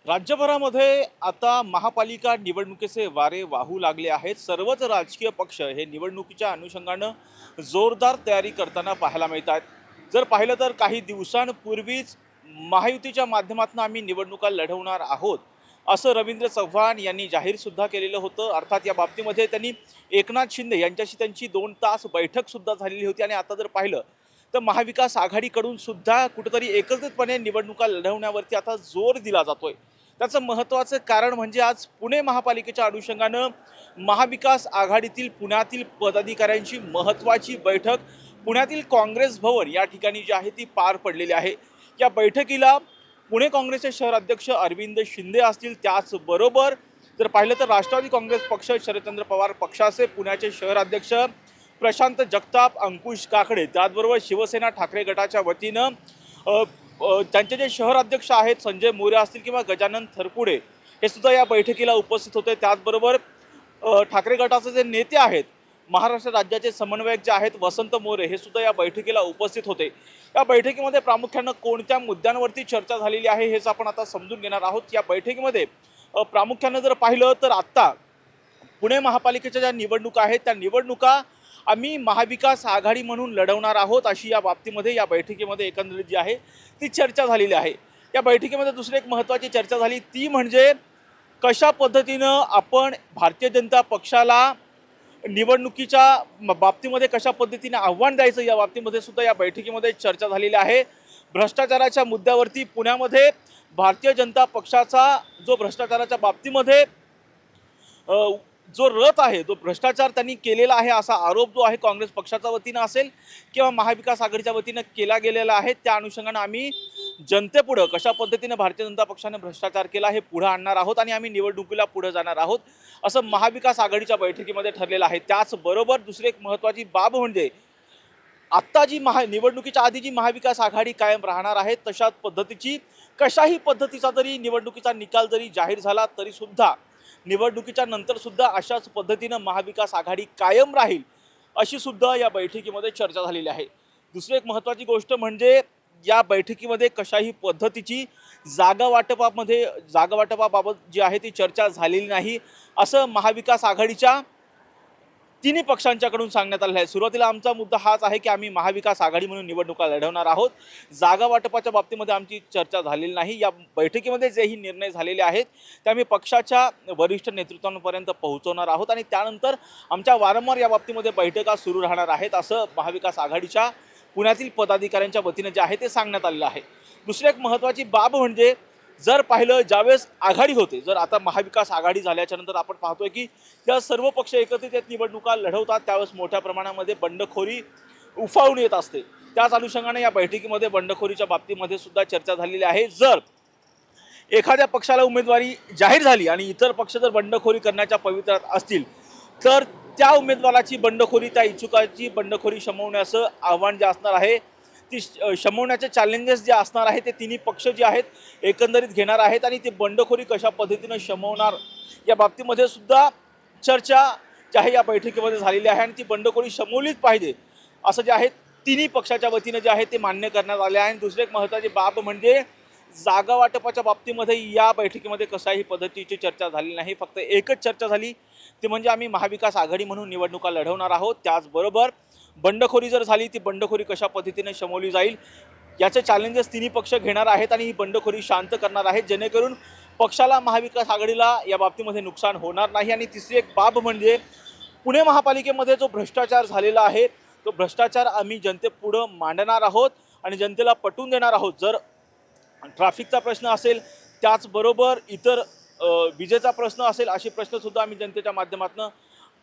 राज्यभरामध्ये आता महापालिका निवडणुकीचे वारे वाहू लागले आहेत। सर्वच राजकीय पक्ष हे निवडणुकीच्या अनुषंगानं जोरदार तयारी करताना पाहायला मिळतात। जर पाहिलं तर काही दिवसांपूर्वीच महायुतीच्या माध्यमातून आम्ही निवडणुका लढवणार आहोत असं रवींद्र चव्हाण यांनी जाहीर सुद्धा केलेलं होतं। अर्थात या बाबतीमध्ये त्यांनी एकनाथ शिंदे यांच्याशी त्यांची 2 तास बैठक सुद्धा झालेली होती आणि आता जर पाहिलं तर महाविकास आघाडीकडून सुद्धा कुठेतरी एकत्रितपणे निवडणुका लढवण्यावरती आता जोर दिला जातोय। त्याचं महत्त्वाचं कारण म्हणजे आज पुणे महापालिकेच्या अनुषंगानं महाविकास आघाडीतील पुण्यातील पदाधिकाऱ्यांची महत्त्वाची बैठक पुण्यातील काँग्रेस भवन या ठिकाणी जी आहे ती पार पडलेली आहे। या बैठकीला पुणे काँग्रेसचे शहर अध्यक्ष अरविंद शिंदे असतील, त्याचबरोबर जर पाहिलं तर राष्ट्रवादी काँग्रेस पक्ष, शरदचंद्र पवार पक्षाचे पुण्याचे शहर अध्यक्ष प्रशांत जगताप, अंकुश काकडे, त्याचबरोबर शिवसेना ठाकरे गटाच्या वतीनं त्यांचे जे शहर अध्यक्ष आहेत संजय मोरे असतील किंवा गजानन थरपुडे हे सुद्धा या बैठकीला उपस्थित होते। त्याचबरोबर ठाकरे गटाचे जे नेते आहेत, महाराष्ट्र राज्याचे समन्वयक जे आहेत वसंत मोरे हे सुद्धा या बैठकीला उपस्थित होते। या बैठकीमध्ये प्रामुख्यानं कोणत्या मुद्द्यांवरती चर्चा झालेली आहे हेच आपण आता समजून घेणार आहोत। या बैठकीमध्ये प्रामुख्यानं जर पाहिलं तर आत्ता पुणे महापालिकेच्या ज्या निवडणुका आहेत त्या निवडणुका आम्ही महाविकास आघाडी म्हणून लढवणार आहोत अशी या बाबतीमध्ये या बैठकीमध्ये एकंदरीत जी आहे ती चर्चा झालेली आहे। या बैठकीमध्ये दुसरी एक महत्त्वाची चर्चा झाली ती म्हणजे कशा पद्धतीनं आपण भारतीय जनता पक्षाला निवडणुकीच्या बाबतीमध्ये कशा पद्धतीने आव्हान द्यायचं या बाबतीमध्ये सुद्धा या बैठकीमध्ये चर्चा झालेली आहे। भ्रष्टाचाराच्या मुद्द्यावरती पुण्यामध्ये भारतीय जनता पक्षाचा जो भ्रष्टाचाराच्या बाबतीमध्ये जो रथ आहे, जो भ्रष्टाचार त्यांनी केलेला आहे असा आरोप जो आहे काँग्रेस पक्षाच्या वतीनं असेल किंवा महाविकास आघाडीच्या वतीनं केला गेलेला आहे, त्या अनुषंगानं आम्ही जनतेपुढं कशा पद्धतीने भारतीय जनता पक्षाने भ्रष्टाचार केला हे पुढे आणणार आहोत आणि आम्ही निवडणुकीला पुढे जाणार आहोत असं महाविकास आघाडीच्या बैठकीमध्ये ठरलेलं आहे। त्याचबरोबर दुसरी एक महत्त्वाची बाब म्हणजे आत्ता जी निवडणुकीच्या आधी जी महाविकास आघाडी कायम राहणार आहे तशाच पद्धतीची कशाही पद्धतीचा जरी निवडणुकीचा निकाल जरी जाहीर झाला तरी सुद्धा निवडणुकीच्या नंतर सुद्धा अशाच पद्धतीनं महाविकास आघाडी कायम राहील अशी सुद्धा या बैठकीमध्ये चर्चा झालेली आहे। दुसरी एक महत्त्वाची गोष्ट म्हणजे या बैठकीमध्ये कशाही पद्धतीची जागा वाटपाबाबत जी आहे ती चर्चा झालेली नाही असं महाविकास आघाडीच्या तिन्ही पक्षांच्याकडून सांगण्यात आलेलं आहे। सुरुवातीला आमचा मुद्दा हाच आहे की आम्ही महाविकास आघाडी म्हणून निवडणुका लढवणार आहोत। जागा वाटपाच्या बाबतीमध्ये आमची चर्चा झालेली नाही। या बैठकीमध्ये जेही निर्णय झालेले आहेत ते आम्ही पक्षाच्या वरिष्ठ नेतृत्वांपर्यंत पोहोचवणार आहोत आणि त्यानंतर आमच्या वारंवार या बाबतीमध्ये बैठका सुरू राहणार आहेत असं महाविकास आघाडीच्या पुण्यातील पदाधिकाऱ्यांच्या वतीने जे आहे ते सांगण्यात आलेलं आहे। दुसरी एक महत्त्वाची बाब म्हणजे जर पाहिलं ज्यावेळेस आघाडी होते, जर आता महाविकास आघाडी झाल्याच्या नंतर आपण पाहतोय की या सर्व पक्ष एकत्रित निवडणुका लढवतात त्यावेळेस मोठ्या प्रमाणामध्ये बंडखोरी उफाळून येत असते। त्याच अनुषंगाने या बैठकीमध्ये बंडखोरीच्या बाबतीमध्ये सुद्धा चर्चा झालेली आहे। जर एखाद्या पक्षाला उमेदवारी जाहीर झाली आणि इतर पक्ष जर बंडखोरी करण्याच्या पवित्रात असतील तर त्या उमेदवाराची बंडखोरी, त्या इच्छुकाची बंडखोरी शमवण्याचं आव्हान जे असणार आहे ती शमवण्याचे चॅलेंजेस जे असणार आहे ते तिन्ही पक्ष जे आहेत एकंदरीत घेणार आहेत आणि ते बंडखोरी कशा पद्धतीनं शमवणार या बाबतीमध्ये सुद्धा चर्चा जी आहे या बैठकीमध्ये झालेली आहे आणि ती बंडखोरी शमवलीच पाहिजे असं जे आहे तिन्ही पक्षाच्या वतीनं जे आहे ते मान्य करण्यात आले आहे। दुसरी एक महत्त्वाची बाब म्हणजे जागा वाटपाच्या बाबतीमध्ये या बैठकीमध्ये कशाही पद्धतीची चर्चा झाली नाही। फक्त एकच चर्चा झाली ती म्हणजे आम्ही महाविकास आघाडी म्हणून निवडणुका लढवणार आहोत। त्याचबरोबर बंडखोरी जर झाली ती बंडखोरी कशा पद्धतीने शमवली जाईल याचे चॅलेंजेस तिन्ही पक्ष घेणार आहेत आणि ही बंडखोरी शांत करणार आहेत जेणेकरून पक्षाला महाविकास आघाडीला या बाबतीमध्ये नुकसान होणार नाही। आणि तिसरी एक बाब म्हणजे पुणे महापालिकेमध्ये जो भ्रष्टाचार झालेला आहे तो भ्रष्टाचार आम्ही जनतेपुढं मांडणार आहोत आणि जनतेला पटवून देणार आहोत। जर ट्रॅफिकचा प्रश्न असेल, त्याचबरोबर इतर विजेचा प्रश्न असेल, असे प्रश्नसुद्धा आम्ही जनतेच्या माध्यमातून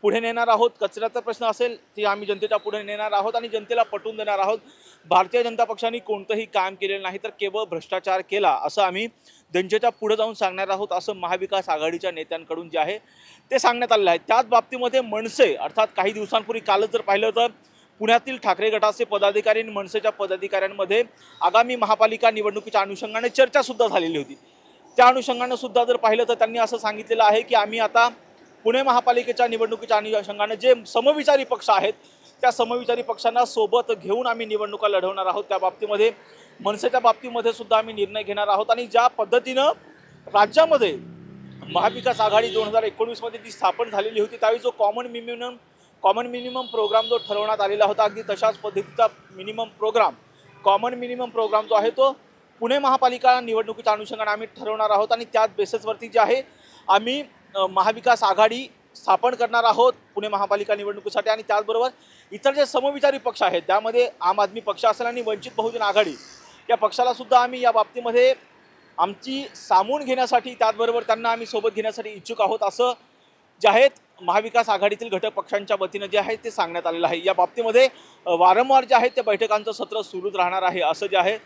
पुढे नेणार आहोत। कचऱ्याचा प्रश्न असेल ते आम्ही जनतेच्या पुढे नेणार आहोत आणि जनतेला पटवून देणार आहोत भारतीय जनता पक्षाने कोणतंही काम केलेलं नाही तर केवळ भ्रष्टाचार केला असं आम्ही जनतेच्या पुढे जाऊन सांगणार आहोत असं महाविकास आघाडीच्या नेत्यांकडून जे आहे ते सांगण्यात आलेलं आहे। त्याच बाबतीमध्ये मनसे अर्थात काही दिवसांपूर्वी कालच जर पाहिलं तर पुण्यातील ठाकरे गटाचे पदाधिकारी आणि मनसेच्या पदाधिकाऱ्यांमध्ये आगामी महापालिका निवडणुकीच्या अनुषंगाने चर्चासुद्धा झालेली होती। त्या अनुषंगाने सुद्धा जर पाहिलं तर त्यांनी असं सांगितलेलं आहे की आम्ही आता पुणे महापालिकेच्या निवडणुकीच्या अनुषंगाने जे समविचारी पक्ष आहेत त्या समविचारी पक्षांना सोबत घेऊन आम्ही निवडणुका लढवणार आहोत। त्या बाबतीमध्ये मनसेच्या बाबतीमध्ये सुद्धा आम्ही निर्णय घेणार आहोत आणि ज्या पद्धतीनं राज्यामध्ये महाविकास आघाडी 2019 मध्ये जी स्थापन झालेली होती त्यावेळी जो कॉमन मिनिमम प्रोग्राम जो ठरवण्यात आलेला होता, अगदी तशाच पद्धतीचा कॉमन मिनिमम प्रोग्राम जो आहे तो पुणे महापालिका निवडणुकीच्या अनुषंगाने आम्ही ठरवणार आहोत आणि त्याच बेसिसवरती जे आहे आम्ही महाविकास आघाडी स्थापन करणार आहोत पुणे महापालिका निवडणुकीसाठी. आणि त्याचबरोबर इतर जे समविचारी पक्ष आहेत त्यामध्ये आम आदमी पक्ष असेल आणि वंचित बहुजन आघाडी या पक्षाला सुद्धा आम्ही या बाबतीमध्ये आमची सामावून घेण्यासाठी, त्याचबरोबर त्यांना आम्ही सोबत घेण्यासाठी इच्छुक आहोत असं जे आहेत महाविकास आघाडीतील घटक पक्षांच्या वतीनं जे आहे ते सांगण्यात आलेलं आहे. या बाबतीमध्ये वारंवार जे आहे ते बैठकांचं सत्र सुरूच राहणार आहे असं जे आहे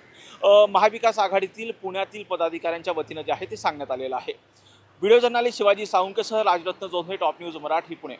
महाविकास आघाडीतील पुण्यातील पदाधिकाऱ्यांच्या वतीनं जे आहे ते सांगण्यात आलेलं आहे. व्हिडिओ जर्नलिस्ट शिवाजी साळुंकेसह राजरत्न जोंधळे, टॉप न्यूज मराठी, पुणे.